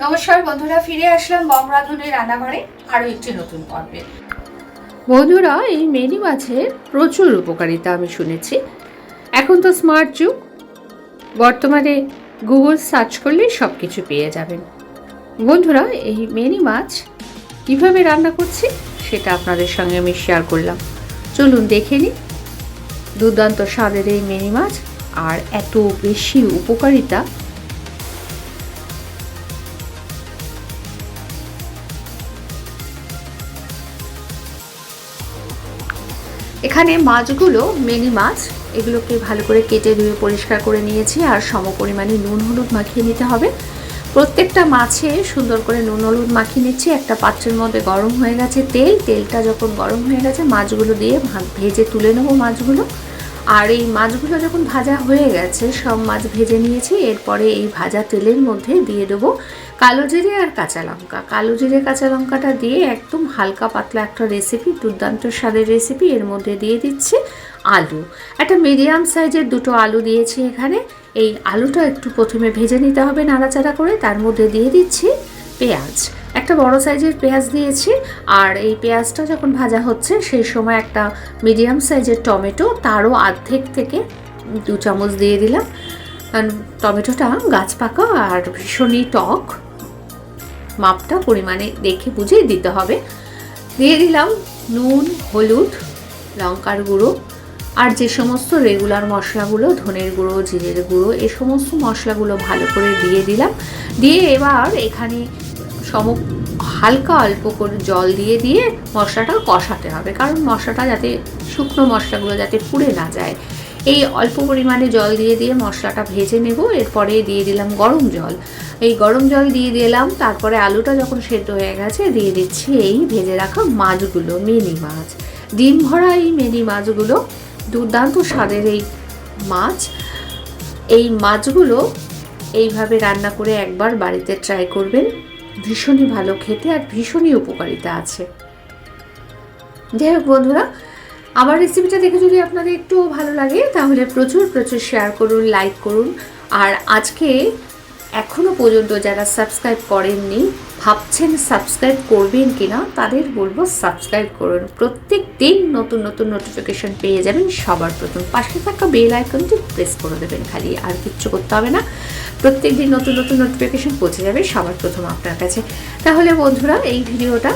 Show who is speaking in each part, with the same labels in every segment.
Speaker 1: নমস্কার বন্ধুরা, ফিরে আসলাম রাধুনির রান্নাঘরে আরও একটি নতুন পর্বে। বন্ধুরা, এই মেনি মাছের প্রচুর উপকারিতা আমি শুনেছি। এখন তো স্মার্ট যুগ, বর্তমানে গুগল সার্চ করলেই সব কিছু পেয়ে যাবেন। বন্ধুরা, এই মেনি মাছ কীভাবে রান্না করছি সেটা আপনাদের সঙ্গে আমি শেয়ার করলাম। চলুন দেখে নিই। দুর্দান্ত স্বাদের এই মেনি মাছ আর এত বেশি উপকারিতা। এখানে মাছগুলো মেনি মাছ, এগুলোকে ভালো করে কেটে ধুয়ে পরিষ্কার করে নিয়েছি আর সম পরিমাণে নুন হলুদ মাখিয়ে নিতে হবে। প্রত্যেকটা মাছে সুন্দর করে নুন হলুদ মাখিয়ে নিচ্ছি। একটা পাত্রের মধ্যে গরম হয়ে গেছে তেলটা যখন গরম হয়ে গেছে মাছগুলো দিয়ে ভেজে তুলে নেবো মাছগুলো। আর এই মাছগুলো যখন ভাজা হয়ে গেছে, সব মাছ ভেজে নিয়েছি, এরপরে এই ভাজা তেলের মধ্যে দিয়ে দেবো কালো জিরে আর কাঁচা লঙ্কা। কালো জিরে কাঁচা লঙ্কাটা দিয়ে একদম হালকা পাতলা একটা রেসিপি, দুর্দান্ত স্বাদের রেসিপি। এর মধ্যে দিয়ে দিচ্ছি আলু, একটা মিডিয়াম সাইজের দুটো আলু দিয়েছি এখানে। এই আলুটা একটু প্রথমে ভেজে নিতে হবে নাড়াচাড়া করে। তার মধ্যে দিয়ে দিচ্ছি পেঁয়াজ, একটা বড় সাইজের পেঁয়াজ দিয়েছি। আর এই পেঁয়াজটা যখন ভাজা হচ্ছে সেই সময় একটা মিডিয়াম সাইজের টমেটো, তারও অর্ধেক থেকে 2 চামচ দিয়ে দিলাম। টমেটোটা গাছ পাকা আর ভীষণই টক, মাপটা পরিমাণে দেখে বুঝেই দিতে হবে। দিয়ে দিলাম নুন, হলুদ, লঙ্কার গুঁড়ো আর যে সমস্ত রেগুলার মশলাগুলো, ধনের গুঁড়ো, জিরের গুঁড়ো, এই সমস্ত মশলাগুলো ভালো করে দিয়ে দিলাম। দিয়ে এবার এখানে হালকা অল্প করে জল দিয়ে মশলাটা কষাতে হবে, কারণ মশলাটা যাতে, শুকনো মশলাগুলো যাতে পুড়ে না যায়। এই অল্প পরিমাণে জল দিয়ে মশলাটা ভেজে নেব। এরপরে দিয়ে দিলাম গরম জল। এই গরম জল দিয়ে দিলাম। তারপরে আলুটা যখন সেদ্ধ হয়ে গেছে দিয়ে দিচ্ছি এই ভেজে রাখা মাছগুলো, মেনি মাছ, ডিম ভরা এই মেনি মাছগুলো। দুর্দান্ত স্বাদের এই মাছ। এই মাছগুলো এইভাবে রান্না করে একবার বাড়িতে ট্রাই করবেন, ভীষণই ভালো খেতে আর ভীষণই উপকারিতা আছে। যাই হোক বন্ধুরা, আমার রেসিপিটা দেখে যদি আপনাদের একটু ভালো লাগে তাহলে প্রচুর শেয়ার করুন, লাইক করুন। আর আজকে এখনও পর্যন্ত যারা সাবস্ক্রাইব করেননি, ভাবছেন সাবস্ক্রাইব করবেন কিনা, তাদের বলবো সাবস্ক্রাইব করুন। প্রত্যেক দিন নতুন নোটিফিকেশন পেয়ে যাবেন সবার প্রথম। পাশে থাকা বেল আইকনটি প্রেস করে দেবেন, খালি আর কিচ্ছু করতে হবে না। প্রত্যেক দিন নতুন নোটিফিকেশন পৌঁছে যাবে সবার প্রথম আপনার কাছে। তাহলে বন্ধুরা, এই ভিডিওটা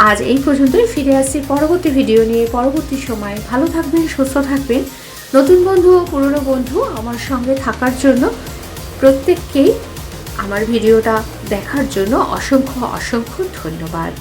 Speaker 1: আজ এই পর্যন্তই। ফিরে আসছি পরবর্তী ভিডিও নিয়ে পরবর্তী সময়। ভালো থাকবেন, সুস্থ থাকবেন। নতুন বন্ধু ও পুরনো বন্ধু আমার সঙ্গে থাকার জন্য প্রত্যেককেই আমার ভিডিওটা দেখার জন্য অসংখ্য ধন্যবাদ।